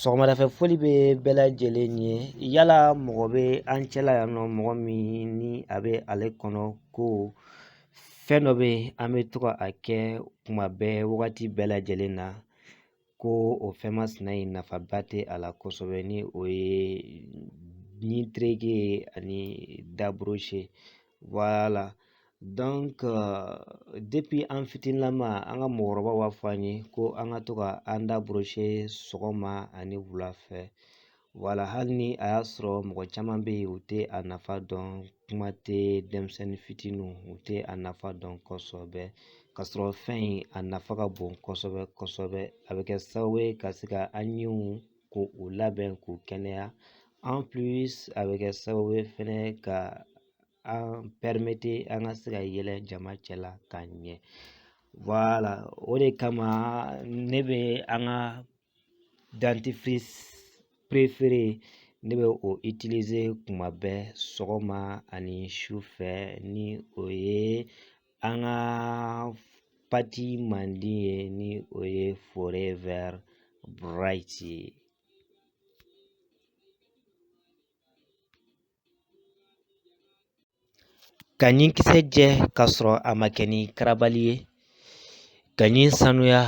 Sɔgɔmada fɛ foli bɛ bɛɛ lajɛlen ye yala mɔgɔ bɛ an cɛla yan nɔ mɔgɔ min ni a bɛ ale kɔnɔ ko fɛn dɔ bɛ an bɛ to ka a kɛ kuma bɛɛ wagati bɛɛ lajɛlen na ko o fɛn masina in nafaba tɛ a la kosɛbɛ ni o ye ni tereke ani daburusi wala depuis an fitininama an ka mɔgɔkɔrɔbaw b'a fɔ an ye ko an ka to ka an daburusi sɔgɔma ani wula fɛ wala hali ni a y'a sɔrɔ mɔgɔ caman bɛ yen u tɛ a nafa dɔn kuma tɛ denmisɛnnin fitininw u tɛ a nafa dɔn kosɛbɛ ka sɔrɔ fɛn in a nafa ka bon kosɛbɛ kosɛbɛ a bɛ kɛ sababu ye ka se ka an ɲɛw ko u labɛn k'u kɛnɛya en plus a bɛ kɛ sababu ye fɛnɛ ka an permettre an ka se ka yɛlɛ jama cɛla ka ɲɛ voilà o de kama ne bɛ an ka dentifrice préféré ne bɛ o utiliser kuma bɛɛ sɔgɔma ani su fɛ ni o ye an ka pati mandi ye ni o ye Forever Bright ye. Ka ɲinkisɛ jɛ ka sɔrɔ a ma kɛ ni karabali ye ka ɲi sanuya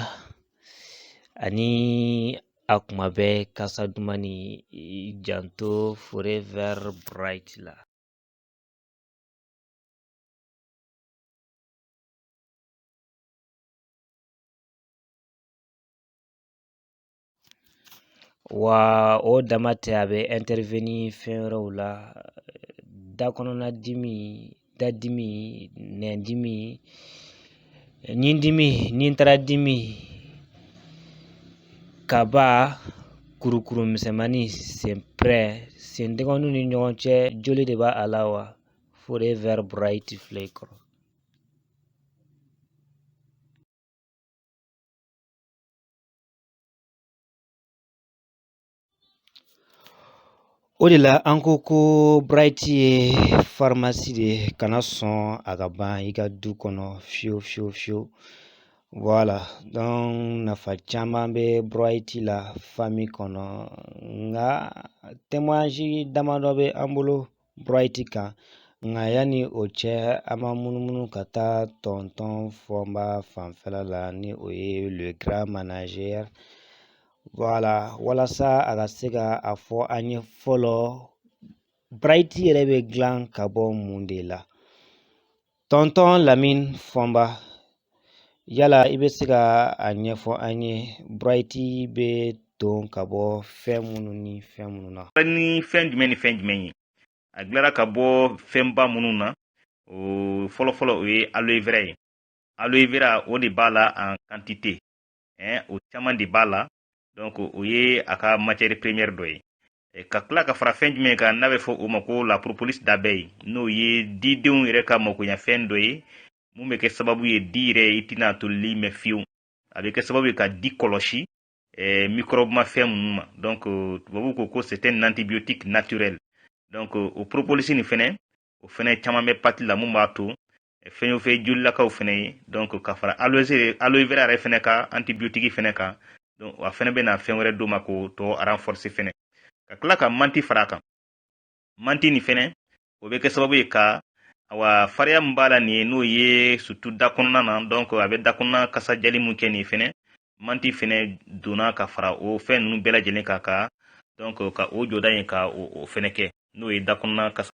ani a kuma bɛɛ kasa duman ni janto Forever Bright la. Wa o dama tɛ a bɛ intervenir fɛn wɛrɛw la da kɔnɔna dimi dadimi nɛndimi ɲindimi nintaradimi kaba kurukuru misɛnmani senpɛrɛ sendɛgɛnu ni ɲɔgɔn cɛ joli de b'a a la wa Forever Bright filɛ kɔrɔ. O de la an ko ko Bright ye pharmacie de ye kana sɔn a ka ban i ka du kɔnɔ fiyewu fiyewu fiyewu voilà donc nafa caman bɛ Bright la famille kɔnɔ nka témoignage damadɔ bɛ an bolo Bright kan nka yanni o cɛ an ma munumunu ka taa tɔntɔn Fɔnba fanfɛla la ni o ye le grand manager voilà walasa a ka se ka a fɔ an ye fɔlɔ Bright yɛrɛ bɛ dilan ka bɔ mun de la tɔntɔn Lamine Fɔnba yala i bɛ se ka a ɲɛfɔ an ye Bright bɛ don ka bɔ fɛn minnu ni fɛn minnu na. Ni fɛn jumɛn ni fɛn jumɛn ye a dilara ka bɔ fɛnba minnu na o fɔlɔfɔlɔ o ye aloe vera ye aloe vera o de b'a la en quantité o caman de b'a la donc o ye a ka matière première dɔ ye ka tila ka fara fɛn jumɛn kan n'a bɛ fɔ o ma ko la propolis d'abeille n'o ye didenw yɛrɛ ka makoɲɛfɛn dɔ ye mun bɛ kɛ sababu ye di yɛrɛ i tɛna tolili mɛn fiyewu a bɛ kɛ sababu ye ka di kɔlɔsi microbe ma fɛn minnu ma donc tubabu ko c'est un antibiotique naturel donc o propolis nin fɛnɛ o fɛnɛ caman bɛ pati la mun b'a to fɛn o fɛn jolilakaw fɛnɛ ye donc ka fara aloe vera yɛrɛ fɛnɛ ka antibiotique fɛnɛ kan donc a fɛnɛ bɛna fɛn wɛrɛ d'o ma k'o tɔ renforcer fɛnɛ ka tila ka manti fara a kan manti nin fɛnɛ o bɛ kɛ sababu ye ka awa fariya min b'a la nin ye n'o ye surtout da kɔnɔna na donc a bɛ da kɔnɔna kasajali mun kɛ nin fɛnɛ manti fɛnɛ donna ka fara o fɛn ninnu bɛɛ lajɛlen kan ka donc ka o jɔda in ka o fɛnɛ kɛ n'o ye da kɔnɔna kasa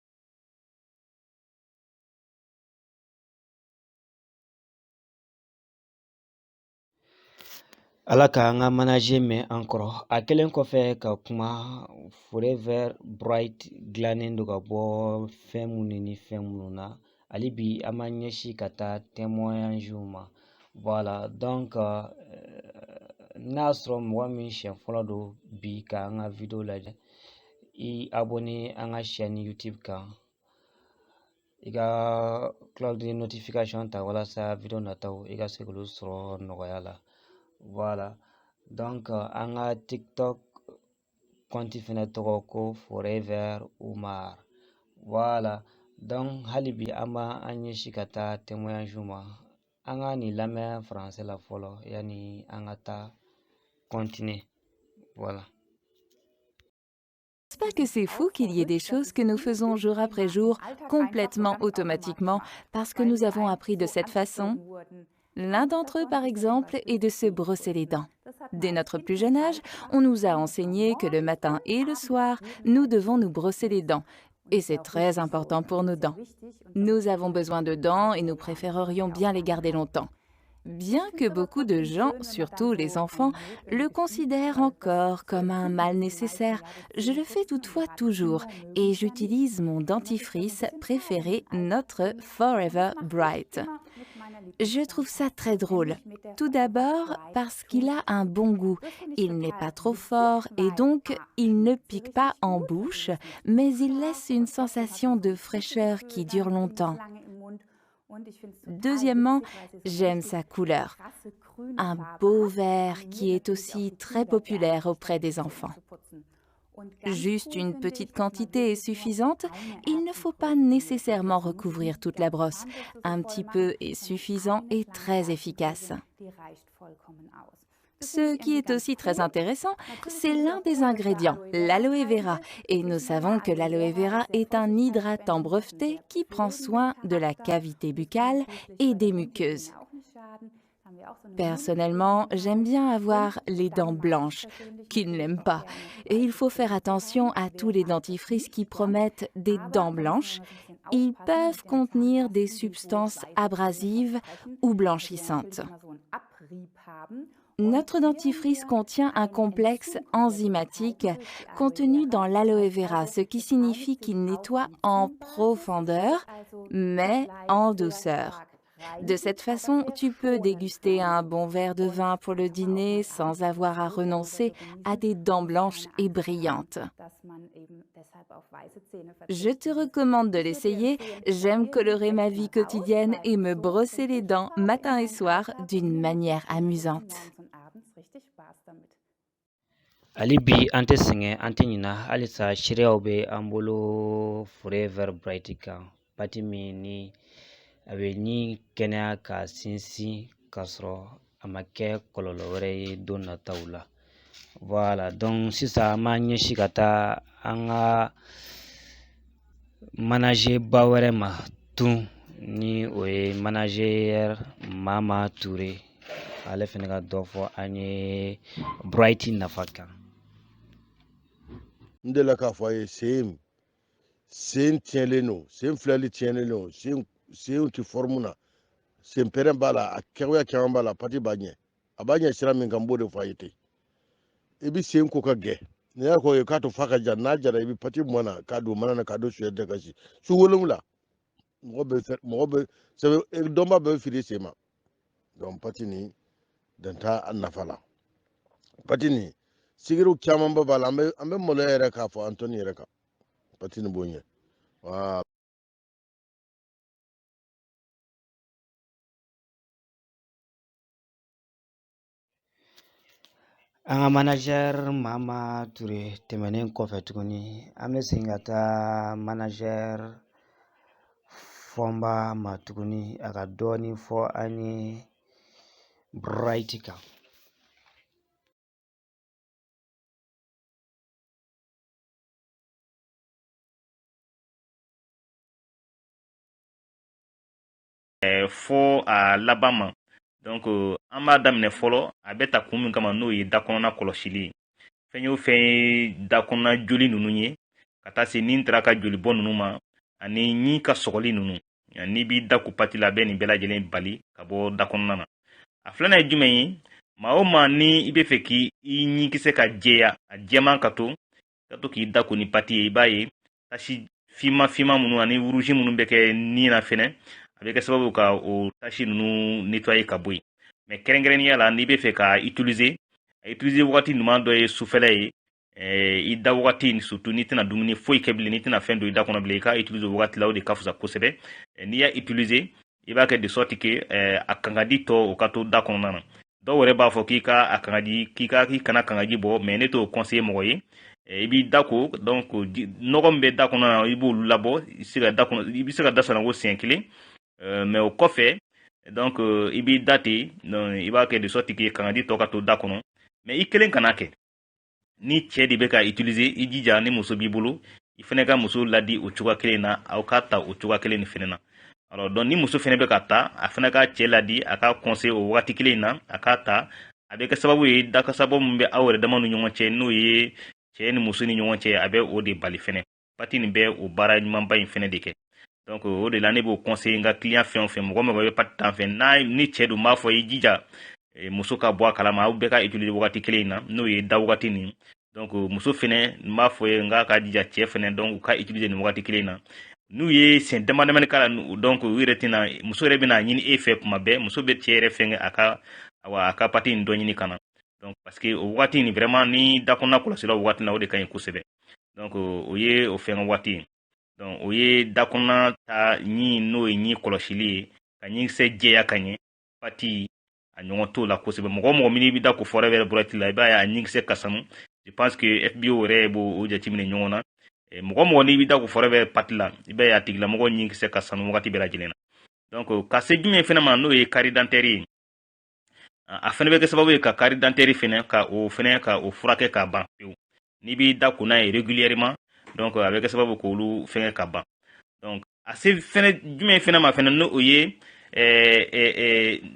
Ala ka an ka manager mɛn an kɔrɔ a kɛlen kɔfɛ ka kuma Forever Bright dilannen don ka bɔ fɛn minnu ni fɛn minnu na hali bi an ma ɲɛsin ka taa témoignage ma voilà donc n'a y'a sɔrɔ mɔgɔ min siɲɛ fɔlɔ don bi ka an ka video lajɛ i abonné an ka chaîne YouTube kan i ka cloche de notification ta walasa video nataw i ka se k'olu sɔrɔ nɔgɔya la voilà donc an ka TikTok compte fɛnɛ tɔgɔ ko Forever Umar voilà donc hali bi an b'a an ɲɛsin ka taa témoignage ma an ka nin lamɛn français la fɔlɔ yanni an ka taa continuer voilà pas que c'est fou qu'il y ait des choses que nous faisons jour après jour complètement automatiquement parce que nous avons appris de cette façon? L'un d'entre eux, par exemple, est de se brosser les dents. Dès notre plus jeune âge, on nous a enseigné que le matin et le soir, nous devons nous brosser les dents. Et c'est très important pour nos dents. Nous avons besoin de dents et nous préférerions bien les garder longtemps. Bien que beaucoup de gens, surtout les enfants, le considèrent encore comme un mal nécessaire, je le fais toutefois toujours et j'utilise mon dentifrice préféré, notre Forever Bright. Je trouve ça très drôle. Tout d'abord parce qu'il a un bon goût. Il n'est pas trop fort et donc il ne pique pas en bouche, mais il laisse une sensation de fraîcheur qui dure longtemps. Deuxièmement, j'aime sa couleur. Un beau vert qui est aussi très populaire auprès des enfants. Juste une petite quantité est suffisante. Il ne faut pas nécessairement recouvrir toute la brosse. Un petit peu est suffisant et très efficace. Ce qui est aussi très intéressant, c'est l'un des ingrédients, l'aloe vera. Et nous savons que l'aloe vera est un hydratant breveté qui prend soin de la cavité buccale et des muqueuses. Personnellement, j'aime bien avoir les dents blanches, qui ne l'aiment pas. Et il faut faire attention à tous les dentifrices qui promettent des dents blanches. Ils peuvent contenir des substances abrasives ou blanchissantes. Notre dentifrice contient un complexe enzymatique contenu dans l'aloe vera, ce qui signifie qu'il nettoie en profondeur, mais en douceur. De cette façon, tu peux déguster un bon verre de vin pour le dîner sans avoir à renoncer à des dents blanches et brillantes. Je te recommande de l'essayer. J'aime colorer ma vie quotidienne et me brosser les dents matin et soir d'une manière amusante. hali bi an tɛ sɛŋɛ an tɛ ɲina halisa seereyaw bɛ an bolo Forever Bright kan pati min ni a bɛ ni kɛnɛya ka sinsin k'a sɔrɔ a ma kɛ kɔlɔlɔ wɛrɛ ye don nataw la. Voilà, donc sisan an b'an ɲɛsin ka taa an ka manajɛba wɛrɛ ma tun ni o ye manajɛr Mama Ture. Ale fɛnɛ ka dɔ fɔ an ye Bright nafa kan. N delila k'a fɔ a ye sen tiɲɛlen don, sen filɛli tiɲɛlen don, senw tɛ forme na, sen pɛrɛn b'a la, a kɛcogoya caman b'a la, pati b'a ɲɛ. A b'a ɲɛ sira min kan n b'o de fɔ a ye ten. I bi sen ko ka gɛ. N'i y'a k'o ye k'a to f'a ka ja, n'a jara i bi pati mɔn na k'a don mana na k'a don suyɛri da kasi. Su wolonwula mɔgɔ bɛ dɔnba bɛɛ bɛ fili sen ma. Donc pati nin dan t'a a nafa la. Pati nin sigiriw caman b'a la, an bɛ maloya yɛrɛ k'a fɔ Antoni yɛrɛ kan. Pati nin b'o ɲɛ. Voilà. An ka manager Mama Ture tɛmɛnen kɔfɛ tuguni an bɛ segin ka taa manager Fɔnba ma tuguni a ka dɔɔni fɔ an ye Bright kan. Fo a laban ma. Donc an b'a daminɛ fɔlɔ a bɛ ta kun min kama n'o ye da kɔnɔna kɔlɔsili ye. Fɛn o fɛn ye da kɔnɔna joli ninnu ye ka taa se ni taara ka joli bɔ ninnu ma ani ɲi ka sɔgɔli ninnu. N'i b'i da ko pati la a bɛ nin bɛɛ lajɛlen bali ka bɔ da kɔnɔna na. A filanan ye jumɛn ye? Maa o maa ni i bɛ fɛ k'i ɲikisɛ ka jɛya a jɛman ka to k'i da ko ni pati ye i b'a ye tasi finman minnu ani wurusi minnu bɛ kɛ ni na fɛnɛ a bɛ kɛ sababu ka o tasi ninnu nettoyer ka bɔ yen. Mais kɛrɛnkɛrɛnnenya la n'i bɛ fɛ ka utiliser wagati ɲuman dɔ ye sufɛla ye i da wagati surtout n'i tɛna dumuni foyi kɛ bilen n'i tɛna fɛn don i da kɔnɔ bilen i ka utiliser o wagati la o de ka fisa kosɛbɛ. N'i y'a utiliser i b'a kɛ de sorte que a kangadi tɔ o ka to da kɔnɔna na. Dɔw yɛrɛ b'a fɔ k'i kana kangaji bɔ mais ne t'o conseiller mɔgɔ ye. I b'i da ko donc nɔgɔ min bɛ da kɔnɔ na i b'olu labɔ i bɛ se ka da sanango siɲɛ kelen mais o kɔfɛ donc i b'i da ten donc i b'a kɛ de sorte que kangadi tɔ ka to da kɔnɔ mais i kelen kana kɛ ni cɛ de bɛ ka utiliser i jija ni muso b'i bolo i fɛnɛ ka muso ladi o cogoya kelen na aw ka ta o cogoya kelen ni fɛnɛ na alors donc ni muso fɛnɛ bɛ ka ta a fɛnɛ ka cɛ ladi a ka conseil o wagati kelen na a ka ta a bɛ kɛ sababu ye dakasabɔ min bɛ aw yɛrɛ dama ni ɲɔgɔn cɛ n'o ye cɛ ni muso ni ɲɔgɔn cɛ a bɛ o de bali fɛnɛ pati nin bɛ o baara ɲumanba in fɛnɛ de kɛ donc o de la ne b'o conseil n ka client fɛn o fɛn mɔgɔ mɔgɔ bɛ pati tan fɛ ni cɛ dun b'a fɔ i jija muso ka bɔ a kalama aw bɛɛ ka utiliser wagati kelen na n'o ye da wagati nin donc muso fɛnɛ n b'a fɔ ye n ka jija cɛ fɛnɛ donc u ka utiliser nin wagati kelen na n'u ye sen damadamani k'a la donc u yɛrɛ tɛna muso yɛrɛ bɛna ɲini e fɛ kuma bɛɛ muso bɛ cɛ yɛrɛ fɛngɛ a ka pati nin dɔ ɲini ka na donc parce que o wagati nin vraiment ni dakɔnɔna kɔlɔsila o wagati la o de ka ɲi kosɛbɛ donc o ye o fɛngɛ waati ye donc o ye dakɔnɔna ta ɲi n'o ye ɲi kɔlɔsili ye ka ɲinkisɛ jɛya ka ɲɛ pati a ɲɔgɔn t'o la kosɛbɛ mɔgɔ mɔgɔ min bɛ da ko fɔrɛ bɛ burɛti la i b'a ye a ɲinkisɛ ka sanu je pense que FBO yɛrɛ b'o jateminɛ ɲɔgɔn na mɔgɔ mɔgɔ n'i bɛ da ko fɔrɛ bɛ pati la i b'a ye a tigilamɔgɔ ɲinkisɛ ka sanu wagati bɛɛ lajɛlen na donc ka se jumɛn fɛnɛ ma n'o ye kari dentaire ye a fɛnɛ bɛ kɛ sababu ye ka kari dentaire fɛnɛ ka o furakɛ ka ban pewu n'i b'i da ko n'a ye régulièrement donc a bɛ kɛ sababu k'olu fɛngɛ ka ban donc a se fɛnɛ jumɛn fɛnɛ ma fɛnɛ n'o ye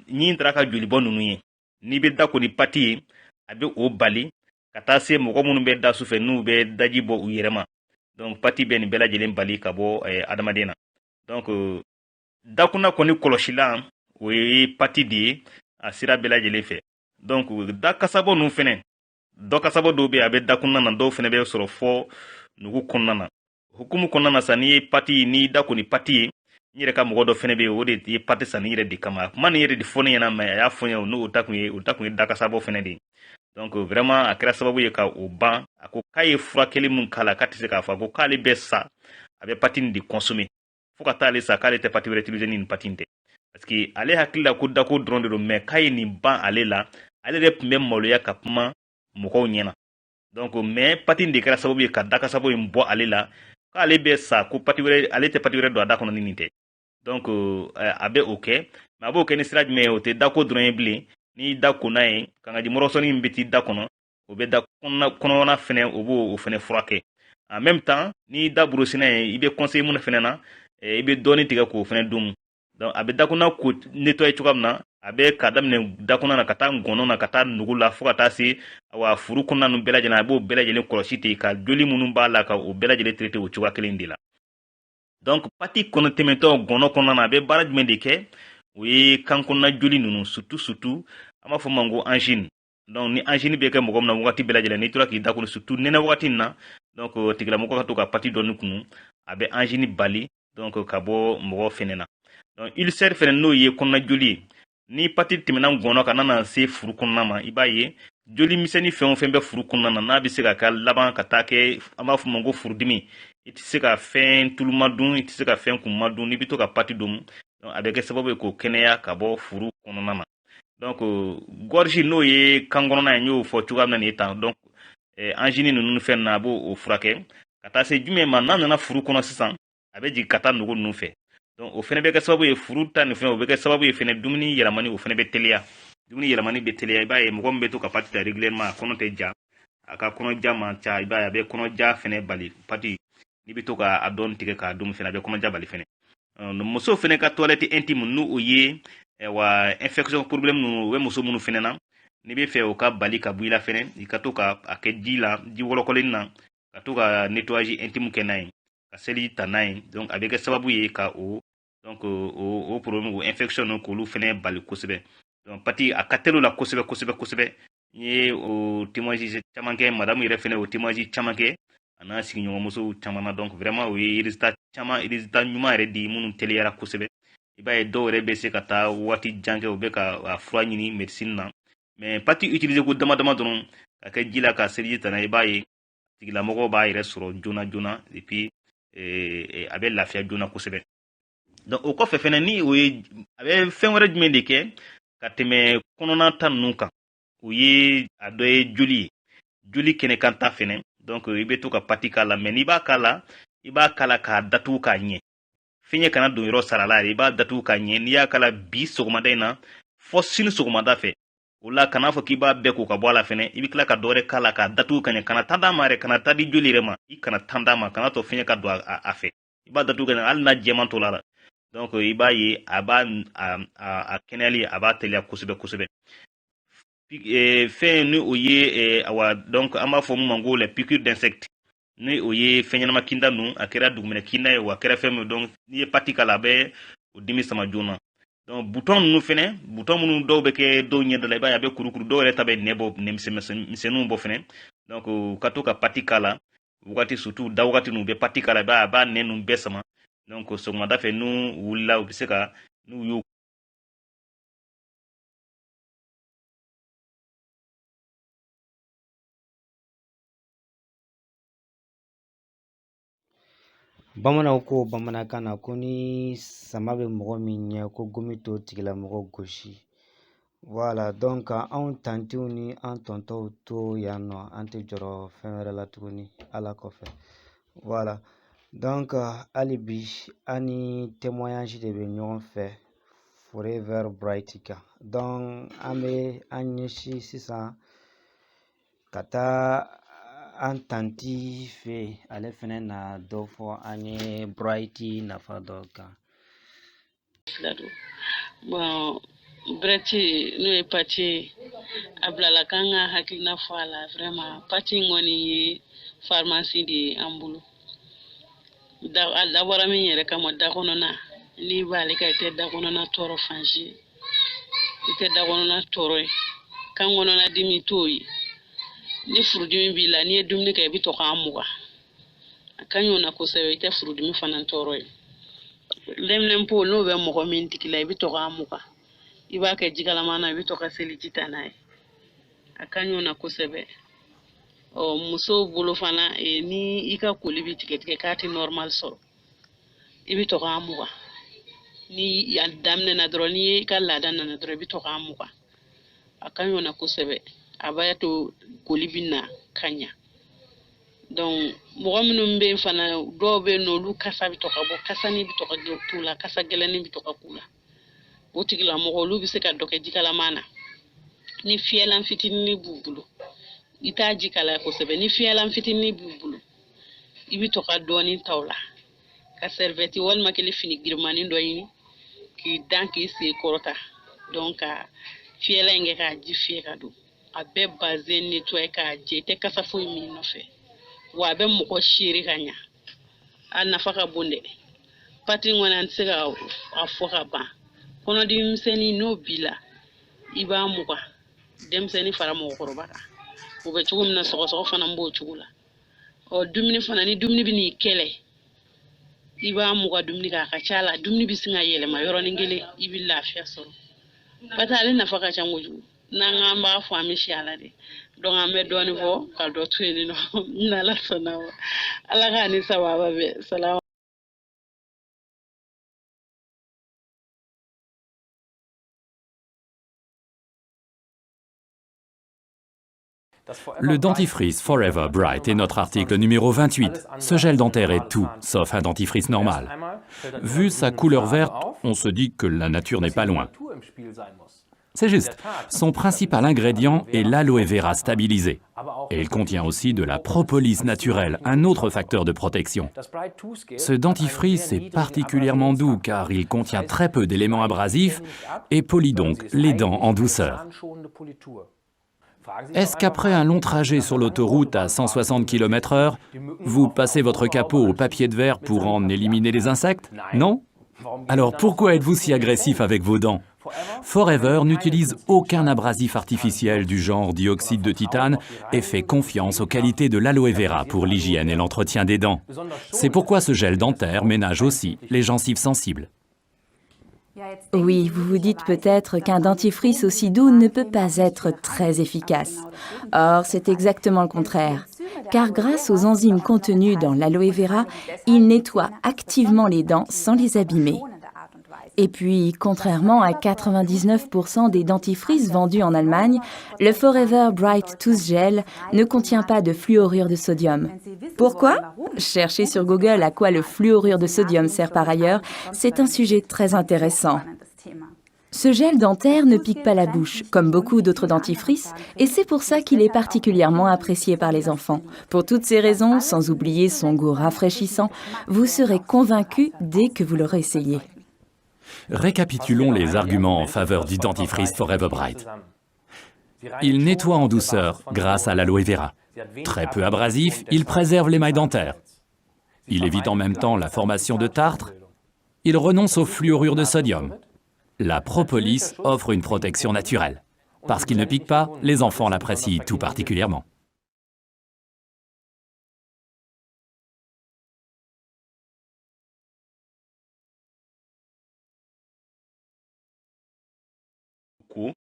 ɲin tara ka joli bɔ ninnu ye n'i bɛ da ko ni pati ye a bɛ o bali ka taa se mɔgɔ minnu bɛ da su fɛ n'u bɛ daji bɔ u yɛrɛ ma donc pati bɛ nin bɛɛ lajɛlen bali ka bɔ adamaden na donc dakunna kɔni kɔlɔsilan o ye pati de ye a sira bɛɛ lajɛlen fɛ donc da kasabɔ ninnu fɛnɛ dɔ kasabɔ dɔw bɛ yen a bɛ dakunna na dɔw fɛnɛ bɛ sɔrɔ fɔ nugu kɔnɔna na hukumu kɔnɔna na sa n'i ye pati n'i da ko ni pati ye n yɛrɛ ka mɔgɔ dɔ fɛnɛ bɛ yen o de ye pati san ni yɛrɛ de kama kuma nin yɛrɛ de fɔ ne ɲɛna mɛ a y'a fɔ n ye n'o ta kun ye dakasabɔ fɛnɛ de ye donc vraiment a kɛra sababu ye ka o ban a ko k'a ye furakɛli min k'a la k'a tɛ se k'a fɔ ko k'ale bɛ sa a bɛ pati nin de consommer fo ka taa ale sa k'ale tɛ pati wɛrɛ utiliser ni nin pati in tɛ parce que ale hakili la ko dako dɔrɔn de don mɛ k'a ye nin ban ale la ale de tun bɛ maloya ka kuma mɔgɔw ɲɛna donc mɛ pati nin de kɛra sababu ye ka dakasabɔ in bɔ ale la k'ale bɛ sa ko pati wɛrɛ ale tɛ pati wɛrɛ don a da kɔnɔ ni nin tɛ donc a bɛ o kɛ mɛ a b'o kɛ ni sira jumɛn ye o tɛ dako dɔrɔn ye bilen n'i da ko n'a ye kangaji mɔrɔsɔni min bɛ t'i da kɔnɔ o bɛ da kɔnɔna fɛnɛ o b'o o fɛnɛ furakɛ en même temps n'i da burusina ye i bɛ conseil mun fɛnɛ na i bɛ dɔɔni tigɛ k'o fɛnɛ dun donc a bɛ dakɔnɔna ko nettoyer cogoya min na a bɛ ka daminɛ dakɔnɔna na ka taa ngɔnɔ na ka taa nugu la fo ka taa se wa furu kɔnɔna ninnu bɛɛ lajɛlen a b'o bɛɛ lajɛlen kɔlɔsi ten ka joli minnu b'a la ka o bɛɛ lajɛlen traiter o cogoya kelen de la donc pati kɔnɔ tɛmɛtɔ gɔnɔ kɔnɔna na a bɛ baara jumɛn de kɛ o ye kan kɔnɔna joli ninnu surtout an b'a fɔ ma ko angine donc ni angine bɛ kɛ mɔgɔ min na wagati bɛɛ lajɛlen n'i tora k'i da kɔnɔ surtout nɛnɛ wagati in na donc tigilamɔgɔ ka to ka pati dɔɔni kunu a bɛ angine bali donc ka bɔ mɔgɔ fɛnɛ na donc ulcère fɛnɛ n'o ye kɔnɔna joli ye ni pati tɛmɛna gɔnɔ ka nana se furu kɔnɔna ma i b'a ye joli misɛnnin fɛn o fɛn bɛ furu kɔnɔna na n'a bɛ se ka kɛ laban ka taa kɛ an b'a fɔ ma ko furudimi i tɛ se ka fɛn tuluma dun i tɛ se ka fɛn kunma dun n'i bɛ to ka pati dun donc a bɛ kɛ sababu ye k'o kɛnɛya ka bɔ furu kɔnɔna na donc gorge n'o ye kan kɔnɔna ye n y'o fɔ cogoya min na nin ye tan donc angine ninnu fɛn na a b'o o furakɛ ka taa se jumɛn ma n'a nana furu kɔnɔ sisan a bɛ jigin ka taa nugu ninnu fɛ donc o fɛnɛ bɛ kɛ sababu ye furu ta nin fɛn o bɛ kɛ sababu ye fɛnɛ dumuni yɛlɛmani o fɛnɛ bɛ teliya dumuni yɛlɛmani bɛ teliya i b'a ye mɔgɔ min bɛ to ka pati ta régulièrement a kɔnɔ tɛ ja a ka kɔnɔja man ca i b'a ye a bɛ kɔnɔja fɛnɛ bali pati n'i bɛ to ka a dɔɔni tigɛ k'a dun fɛnɛ a bɛ kɔnɔja bali fɛnɛ muso fɛnɛ ka toilette intime n'o o ye wa infection problème ninnu o bɛ muso minnu fɛnɛ na n'i bɛ fɛ o ka bali ka bɔ i la fɛnɛ i ka to ka a kɛ ji la ji wɔlɔkɔlen na ka to ka nettoyage intime kɛ n'a ye ka seli ta n'a ye donc a bɛ kɛ sababu ye ka o donc o problème o infection ninnu k'olu fɛnɛ bali kosɛbɛ donc pati a ka teli o la kosɛbɛ n ye o témoignage caman kɛ madame yɛrɛ fɛnɛ o témoignage caman kɛ a n'a sigiɲɔgɔnmusow caman na donc vraiment o ye résultat ɲuman yɛrɛ di minnu teliyara kosɛbɛ i b'a ye dɔw yɛrɛ bɛ se ka taa waati jan kɛ u bɛ ka a fura ɲini médecine na mais pati utiliser ko dama dɔrɔn ka kɛ ji la ka seliji ta n'a i b'a ye tigilamɔgɔ b'a yɛrɛ sɔrɔ joona et puis a bɛ lafiya joona kosɛbɛ donc o kɔfɛ fɛnɛ ni o ye a bɛ fɛn wɛrɛ jumɛn de kɛ ka tɛmɛ kɔnɔna ta ninnu kan o ye a dɔ ye joli kɛnɛ kan ta fɛnɛ donc i bɛ to ka pati k'a la mais n'i b'a k'a la i b'a k'a la k'a datugu k'a ɲɛ fiɲɛ kana don yɔrɔ sara la i b'a datugu k'a ɲɛ n'i y'a k'a la bi sɔgɔmada in na fɔ sini sɔgɔmada fɛ o la kana fɔ k'i b'a bɛɛ ko ka bɔ a la fɛnɛ i bɛ tila ka dɔ wɛrɛ k'a la k'a datugu ka ɲɛ kana tan d'a ma yɛrɛ kana taa di joli yɛrɛ ma i kana tan d'a ma kana to fiɲɛ ka don a fɛ i b'a datugu ka ɲɛ hali n'a jɛman to la donc i b'a ye a b'a a kɛnɛyali a b'a teliya kosɛbɛ kosɛbɛ fɛn ni o ye awa donc an b'a fɔ mun ma ko les piqûres d'insectes ni o ye fɛn ɲɛnama kinda ninnu a kɛra dugumɛnɛ kinda ye wa a kɛra fɛn min donc n'i ye pati k'a la a bɛ o dimi sama joona donc butɔn ninnu fɛnɛ butɔn minnu dɔw bɛ kɛ dɔw ɲɛda la i b'a ye a bɛ kurukuru dɔw yɛrɛ ta bɛ nɛ bɔ nɛmisɛnninw bɔ fɛnɛ donc ka to ka pati k'a la wagati surtout da wagati ninnu u bɛ pati k'a la i b'a ye a b'a nɛ ninnu bɛɛ sama donc sɔgɔmada fɛ n'u wulila u bɛ se ka n'u y'u Bamananw ko bamanankan na ko ni sama bɛ mɔgɔ min ɲɛ ko gomi t'o tigilamɔgɔ gosi. Voilà, donc anw tantiw ni an tɔntɔw to yan nɔ an tɛ jɔrɔ fɛn wɛrɛ la tuguni ala kɔfɛ. Voilà, donc hali bi an ni témoignage de bɛ ɲɔgɔn fɛ Forever Bright kan. Donc an bɛ an ɲɛsin sisan ka taa an tanti fɛ ale fɛnɛ na dɔ fɔ an ye Bright nafa dɔ kan. Bon, Breti n'o ye pati a bilala k'an ka hakilina fɔ a la vraiment pati in kɔni ye pharmacie de ye an bolo a dabɔra min yɛrɛ kama da kɔnɔna n'i b'ale ka i tɛ da kɔnɔna tɔɔrɔ fansi i tɛ da kɔnɔna tɔɔrɔ ye kan kɔnɔna dimi t'o ye ni furudimi b'i la n'i ye dumuni kɛ i bɛ to k'an mugan a ka ɲi o na kosɛbɛ i tɛ furudimi fana tɔɔrɔ ye lɛmlɛmpo n'o bɛ mɔgɔ min tigi la i bɛ to k'an mugan i b'a kɛ jikalama na i bɛ to ka seliji ta n'a ye a ka ɲi o na kosɛbɛ musow bolo fana ni i ka koli bɛ tigɛ tigɛ k'a tɛ normal sɔrɔ i bɛ to k'an mugan ni a daminɛna dɔrɔn n'i ye i ka laada nana dɔrɔn i bɛ to k'an mugan a ka ɲi o na kosɛbɛ a b'a to koli bɛ na ka ɲa donc mɔgɔ minnu bɛ yen fana dɔw bɛ yen nɔ olu kasa bɛ to ka bɔ kasani bɛ to ka k'u la kasa gɛlɛnni bɛ to ka k'u la o tigilamɔgɔ olu bɛ se ka dɔ kɛ jikalama na ni fiyɛlan fitinin b'u bolo i t'a ji kalaya kosɛbɛ ni fiyɛlan fitinin b'u bolo i bɛ to ka dɔɔnin ta o la ka serviette walima kɛlɛ fini girinmanin dɔ ɲini k'i dan k'i sen kɔrɔta donc ka fiyɛlan in kɛ k'a ji fiyɛ ka don a bɛɛ bazɛn nettoyer k'a jɛ i tɛ kasa foyi min nɔfɛ wa a bɛ mɔgɔ seere ka ɲa a nafa ka bon dɛ pati in kɔni an tɛ se ka a fɔ ka ban kɔnɔdimi misɛnnin n'o b'i la i b'a mugan denmisɛnnin fara mɔgɔkɔrɔba kan o bɛ cogo min na sɔgɔsɔgɔ fana b'o cogo la dumuni fana ni dumuni bɛ n'i kɛlɛ i b'a mugan dumuni kɛ a ka ca la dumuni bɛ sin ka yɛlɛma yɔrɔnin kelen i bɛ lafiya sɔrɔ pati ale nafa ka ca kojugu n'an k'an b'a fɔ an bɛ si ala de donc an bɛ dɔɔnin fɔ ka dɔ to yen nɔ n'ala sɔnna ma ala k'a ni sababa bɛɛ salamu. Le dentifrice Forever Bright est notre article numéro 28. Ce gel dentaire est tout, sauf un dentifrice normal. Vu sa couleur verte, on se dit que la nature n'est pas loin. C'est juste, son principal ingrédient est l'aloe vera stabilisé. Et il contient aussi de la propolis naturelle, un autre facteur de protection. Ce dentifrice est particulièrement doux car il contient très peu d'éléments abrasifs et polit donc les dents en douceur. Est-ce qu'après un long trajet sur l'autoroute à 160 km/h, vous passez votre capot au papier de verre pour en éliminer les insectes? Non? Alors pourquoi êtes-vous si agressif avec vos dents? Forever n'utilise aucun abrasif artificiel du genre dioxyde de titane et fait confiance aux qualités de l'aloe vera pour l'hygiène et l'entretien des dents. C'est pourquoi ce gel dentaire ménage aussi les gencives sensibles. Oui, vous vous dites peut-être qu'un dentifrice aussi doux ne peut pas être très efficace. Or, c'est exactement le contraire. Car grâce aux enzymes contenues dans l'aloe vera, il nettoie activement les dents sans les abîmer. Et puis, contrairement à 99% des dentifrices vendus en Allemagne, le Forever Bright Tooth Gel ne contient pas de fluorure de sodium. Pourquoi? Cherchez sur Google à quoi le fluorure de sodium sert par ailleurs, c'est un sujet très intéressant. Ce gel dentaire ne pique pas la bouche, comme beaucoup d'autres dentifrices, et c'est pour ça qu'il est particulièrement apprécié par les enfants. Pour toutes ces raisons, sans oublier son goût rafraîchissant, vous serez convaincu dès que vous l'aurez essayé. Récapitulons les arguments en faveur du dentifrice Forever Bright. Il nettoie en douceur grâce à l'aloe vera. Très peu abrasif, il préserve l'émail dentaire. Il évite en même temps la formation de tartre. Il renonce au fluorure de sodium. La propolis offre une protection naturelle. Parce qu'il ne pique pas, les enfants l'apprécient tout particulièrement.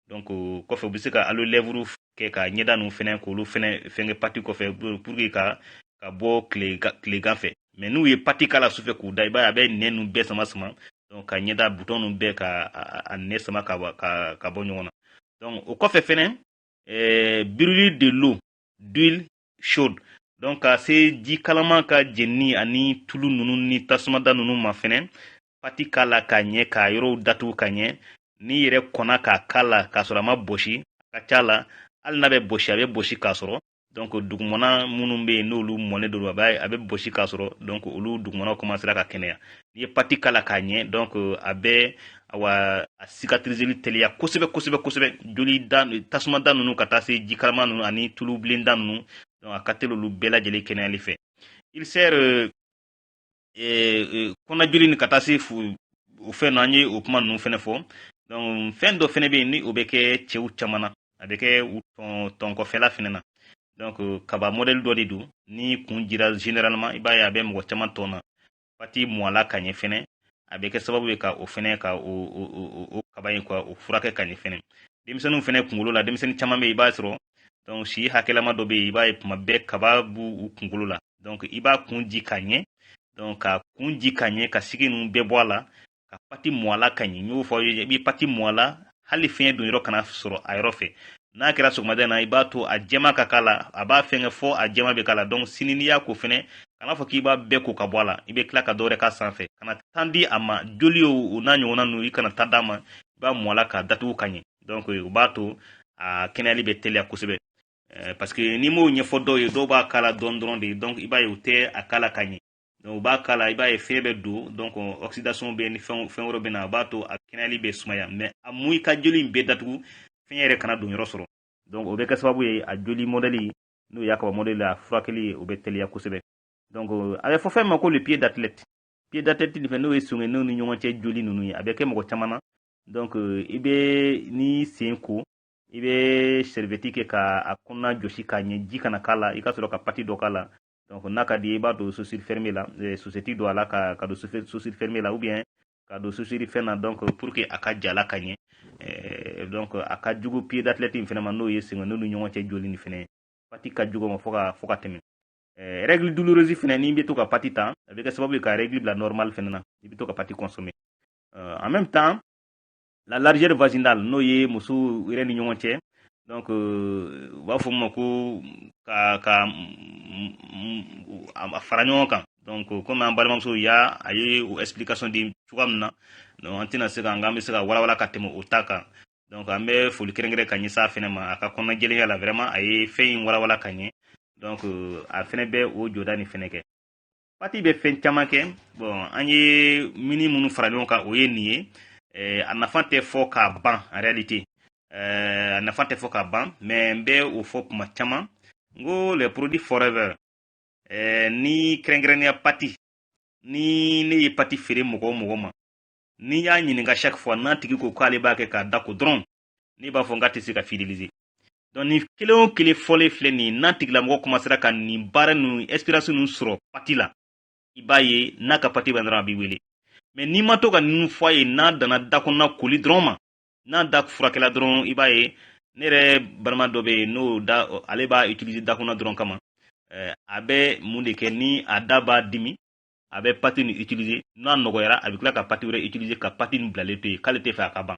Donc kɔfɛ u bɛ se ka alo lèvre kɛ ka ɲɛda ninnu fɛnɛ k'olu fɛnɛ fɛngɛ pati kɔfɛ pour que ka bɔ tilegan fɛ mais n'u ye pati k'a la sufɛ k'u da i b'a ye a bɛ nɛn ninnu bɛɛ sama sama donc ka ɲɛda bouton ninnu bɛɛ ka nɛn sama ka bɔ ɲɔgɔn na donc o kɔfɛ fɛnɛ brûler de l'eau d'huile chaude donc ka se ji kalaman ka jenini ani tulu ninnu ni tasumada ninnu ma fɛnɛ pati k'a la ka ɲɛ ka yɔrɔw datugu ka ɲɛ ni yɛrɛ kɔnna k'a k'a la k'a sɔrɔ a ma bosi a ka ca la hali n'a bɛ bosi a bɛ bosi k'a sɔrɔ donc dugumana minnu bɛ yen n'olu mɔnen don a bɛ bosi k'a sɔrɔ donc olu dugumanaw commencera ka kɛnɛya n'i ye pati k'a la k'a ɲɛ donc a bɛ a cicatriseli teliya kosɛbɛ kosɛbɛ kosɛbɛ joli da tasuma da ninnu ka taa se jikalama ninnu ani tulu bilen da ninnu donc a ka teli olu bɛɛ lajɛlen kɛnɛyali fɛ il sert kɔnɔjoli ni ka taa se o fɛn na an ye o kuma ninnu fɛnɛ fɔ donc fɛn dɔ fɛnɛ bɛ yen ni o bɛ kɛ cɛw caman na a bɛ kɛ u tɔnkɔfɛla fɛnɛ na donc kaba modèle dɔ de don ni kun jira généralement i b'a ye a bɛ mɔgɔ caman tɔn na pati mɔ a la ka ɲɛ fɛnɛ a bɛ kɛ sababu ye ka o fɛnɛ ka o kaba in quoi o furakɛ ka ɲɛ fɛnɛ denmisɛnninw fɛnɛ kunkolo la denmisɛnnin caman bɛ yen i b'a sɔrɔ donc si hakɛlama dɔ bɛ yen i b'a ye tuma bɛɛ kaba b'u kunkolo la donc i b'a kun ji ka ɲɛ donc ka kun ji ka ɲɛ ka sigi ninnu bɛɛ bɔ a la ka pati mɔ a la ka ɲɛ n y'o fɔ i bɛ pati mɔ a la hali fiɲɛ don yɔrɔ kana sɔrɔ a yɔrɔ fɛ n'a kɛra sɔgɔmada na i b'a to a jɛma ka k'a la a b'a fɛngɛ fɔ a jɛma bɛ k'a la donc sini n'i y'a ko fɛnɛ kana fɔ k'i b'a bɛɛ ko ka bɔ a la i bɛ tila ka dɔ wɛrɛ k'a sanfɛ kana tan di a ma joli o n'a ɲɔgɔnna ninnu i kana tan d'a ma i b'a mɔ a la k'a datugu ka ɲɛ donc o b'a to a kɛnɛyali bɛ teliya kosɛbɛ parce que n'i m'o ɲɛfɔ dɔw ye dɔw b'a k'a la dɔɔni dɔrɔn de donc i b'a ye u tɛ a k'a la ka ɲɛ donc u b'a k'a la i b'a ye fiɲɛ bɛ don donc oxydation bɛ ni fɛn wɛrɛ bɛ na a b'a to a kɛnɛyali bɛ sumaya mais a mun i ka joli in bɛɛ datugu fiɲɛ yɛrɛ kana don yɔrɔ sɔrɔ donc o bɛ kɛ sababu ye a joli modèle n'o y'a kaba modèle a furakɛli o bɛ teliya kosɛbɛ donc a bɛ fɔ fɛn ma ko le pied d'athlète nin fɛ n'o ye sɔngɛnɛw ni ɲɔgɔn cɛ joli ninnu ye a bɛ kɛ mɔgɔ caman na donc i bɛ ni sen ko i bɛ serviette kɛ k'a kɔnɔna jɔsi k'a ɲɛ ji kana k'a la i ka sɔrɔ ka pati dɔ k'a la donc n'a ka di i b'a don chaussure fermée la société don a la ka don chaussure fermée la ou bien ka don chaussure fɛn na donc pour que a ka ja la ka ɲɛ donc a ka jugu pied d'athlète in fɛnɛ ma n'o ye sɛngɛnɛw ni ɲɔgɔn cɛ joli nin fɛnɛ pati ka jugu ma fo ka tɛmɛ règle douloureuse fɛnɛ n'i bɛ to ka pati ta a bɛ kɛ sababu ye ka règle bila normal fɛnɛ na i bɛ to ka pati consommer en même temps la largeur vaginale n'o ye muso yɛrɛ ni ɲɔgɔn cɛ donc u b'a fɔ ma ko ka a fara ɲɔgɔn kan donc comme an balimamuso a ye o explication di cogoya min na donc an tɛna se ka an bɛ se ka walawala ka tɛmɛ o ta kan donc an bɛ foli kɛrɛnkɛrɛn ka ɲɛsin a fɛnɛ ma a ka kɔnɔjɛlenya la vraiment a ye fɛn in walawala ka ɲɛ donc a fɛnɛ bɛ o jɔda nin fɛnɛ kɛ pati bɛ fɛn caman kɛ bon an ye mini minnu fara ɲɔgɔn kan o ye nin ye a nafa tɛ fɔ k'a ban en réalité a nafa tɛ fɔ k'a ban mais n bɛ o fɔ kuma caman n ko les produits forever ni kɛrɛnkɛrɛnnenya pati ni ne ye pati feere mɔgɔ o mɔgɔ ma ni y'a ɲininka chaque fois n'a tigi ko k'ale b'a kɛ k'a da ko dɔrɔn ne b'a fɔ n k'a tɛ se ka fidéliser donc ni kelen o kelen fɔlen filɛ nin ye n'a tigilamɔgɔ commencera ka nin baara ninnu expérience ninnu sɔrɔ pati la i b'a ye n'a ka pati bɛ dɔrɔn a b'i wele mais n'i ma to ka ninnu fɔ a ye n'a danna da kɔnɔna koli dɔrɔn ma n'a da furakɛla dɔrɔn i b'a ye ne yɛrɛ balima dɔ bɛ yen n'o da ale b'a utiliser da kɔnɔ dɔrɔn kama a bɛ mun de kɛ ni a da b'a dimi a bɛ pati nin utiliser n'a nɔgɔyara a bɛ tila ka pati wɛrɛ utiliser ka pati nin bilalen to yen k'ale tɛ fɛ a ka ban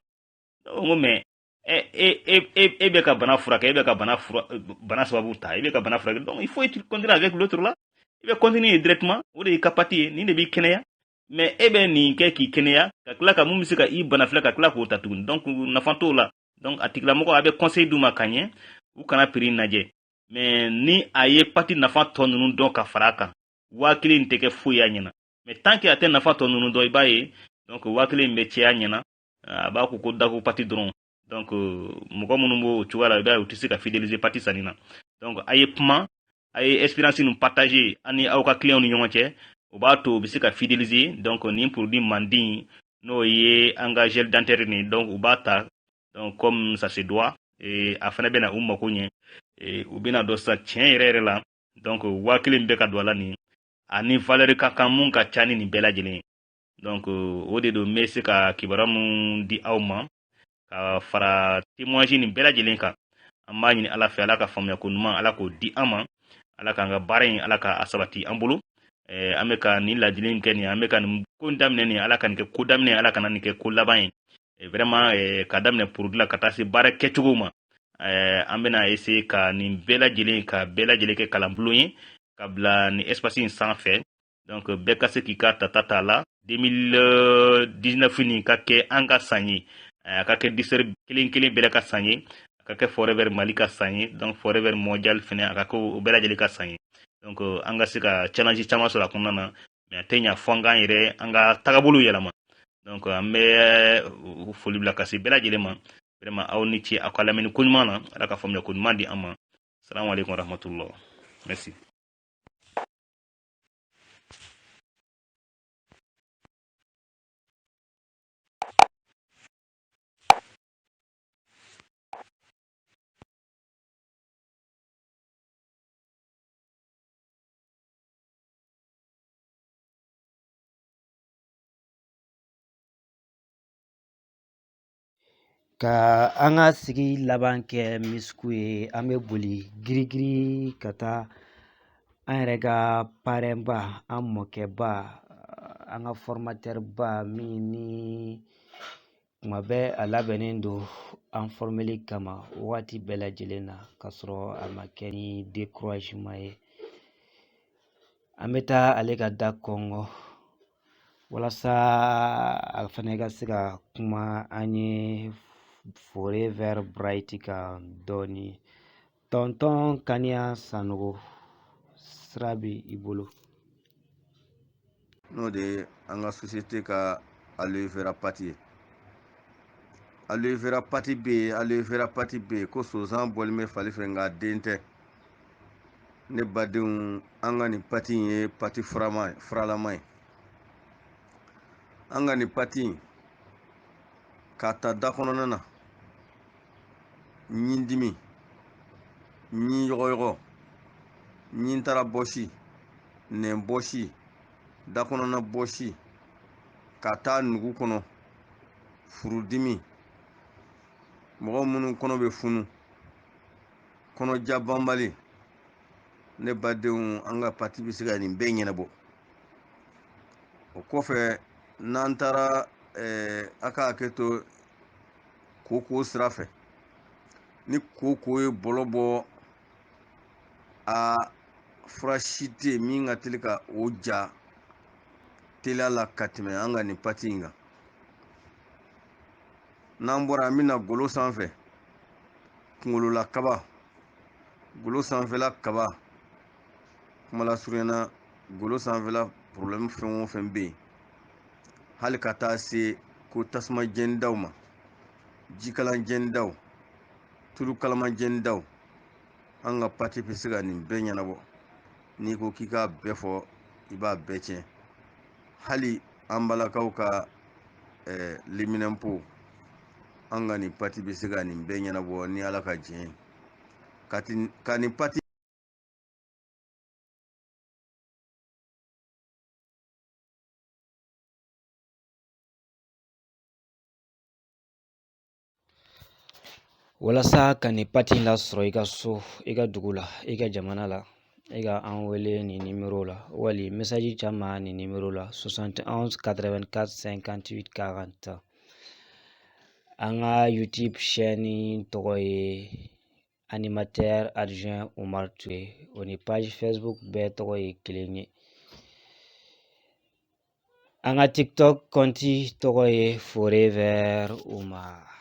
donc n ko mais e bɛ ka bana furakɛ e bɛ ka bana sababu ta e bɛ ka bana furakɛ donc il faut continuer avec l'autre là i bɛ continuer directement o de y'i ka pati ye nin de b'i kɛnɛya mais e bɛ nin kɛ k'i kɛnɛya ka tila ka mun bɛ se ka i bana filɛ ka tila k'o ta tuguni donc nafa t'o la donc a tigilamɔgɔ a bɛ conseil d'u ma ka ɲɛ u kana prix lajɛ mais ni a ye pati nafa tɔ ninnu dɔn ka fara a kan 1000 tɛ kɛ foyi y'a ɲɛna mais tant que a tɛ nafa tɔ ninnu dɔn i b'a ye donc 1000 bɛ cɛya ɲɛna a b'a ko dako pati dɔrɔn donc mɔgɔ minnu b'o cogoya la i b'a ye u tɛ se ka fidéliser pati sanni na donc a ye kuma a ye expérience ninnu partager ani aw ka clients ni ɲɔgɔn cɛ o b'a to u bɛ se ka fidéliser donc nin produit mandi n'o ye an ka gel dentaire nin donc u b'a ta donc comme ça se doit a fana bɛna u mako ɲɛ u bɛna dɔ sisan tiɲɛ yɛrɛ yɛrɛ la donc 1000 bɛ ka don a la nin ani valeur ka kan mun ka ca ni nin bɛɛ lajɛlen ye donc o de don n bɛ se ka kibaruya mun di aw ma ka fara témoignage nin bɛɛ lajɛlen kan an b'a ɲini ala fɛ ala ka faamuyako ɲuman ala k'o di an ma ala k'an ka baara in ala ka sabati an bolo an bɛ ka nin ladili kɛ nin an bɛ ka nin ko daminɛ nin ala ka nin kɛ ko daminɛ ala kana nin kɛ ko laban ye vraiment ka daminɛ produit la ka taa se baara kɛcogo ma an bɛna essayer ka nin bɛɛ lajɛlen kɛ kalanbulon ye ka bila nin espace in sanfɛ donc bɛɛ ka se k'i ka tata t'a la 2019 nin ka kɛ an ka san ye a ka kɛ diseur kelen kelen bɛɛ ka san ye a ka kɛ forever mali ka san ye donc forever mondial fɛnɛ a ka kɛ o bɛɛ lajɛlen ka san ye donc an ka se ka challenge caman sɔrɔ a kɔnɔna na mais a tɛ ɲa fɔ an k'an yɛrɛ an ka tagabolo yɛlɛma donc an bɛ foli bila ka se bɛɛ lajɛlen ma vraiment aw ni ce aw ka lamɛnni ko ɲuman na ala ka faamuya ko ɲuman di an ma salamu alaikum warahmatullah merci. Ka an ka sigi laban kɛ misiku ye an bɛ boli girigiri ka taa an yɛrɛ ka parɛnba an mɔkɛba an ka formateur ba min ni kuma bɛɛ a labɛnnen don an formeli kama waati bɛɛ lajɛlen na k'a sɔrɔ a ma kɛ ni découragement ye an bɛ taa ale ka da kɔngɔ walasa a fana ka se ka kuma an ye forever bright kan dɔɔni tɔntɔn kaniya sanogo sira bɛ i bolo. n'o de ye an ka société ka aloe vera pati ye aloe vera pati bɛ yen aloe vera pati bɛ yen ko sonsan bɔlen bɛ fali fɛ nka den tɛ ne badenw an ka nin pati in ye pati furalama ye an ka nin pati in k'a ta da kɔnɔna na ɲin dimi ɲin yɔgɔyɔgɔ ɲin tara bɔsi nɛn bɔsi da kɔnɔna bɔsi ka taa nugu kɔnɔ furudimi mɔgɔ minnu kɔnɔ bɛ funu kɔnɔja banbali ne badenw an ka pati bɛ se ka nin bɛɛ ɲɛnabɔ o kɔfɛ n'an taara a ka hakɛ to koko sira fɛ ni koko ye bɔlɔ bɔ a fura si tɛ yen min ka teli ka o ja teliya la ka tɛmɛ an ka nin pati in kan n'an bɔra an bɛna golo sanfɛ kunkolola kaba golo sanfɛla kaba kumala surunyana golo sanfɛla problème fɛn o fɛn bɛ yen hali ka taa se ko tasuma jɛni daw ma jikalan jɛni daw tulu kalama jɛni daw an ka pati bɛ se ka nin bɛɛ ɲɛnabɔ n'i ko k'i k'a bɛɛ fɔ i b'a bɛɛ tiɲɛ hali an balakaw ka liminɛnpo an ka nin pati bɛ se ka nin bɛɛ ɲɛnabɔ ni ala ka diɲɛ ye ka nin pati walasa ka nin pati in lasɔrɔ i ka so i ka dugu la i ka jamana la i ka an wele nin nimero la wali message caman nin nimero la 71 84 58 40 an ka YouTube chaîne tɔgɔ ye animateur adjoint Omar Touré o ni page Facebook bɛɛ tɔgɔ ye kelen ye An ka TikTok konti tɔgɔ ye Forever Umar.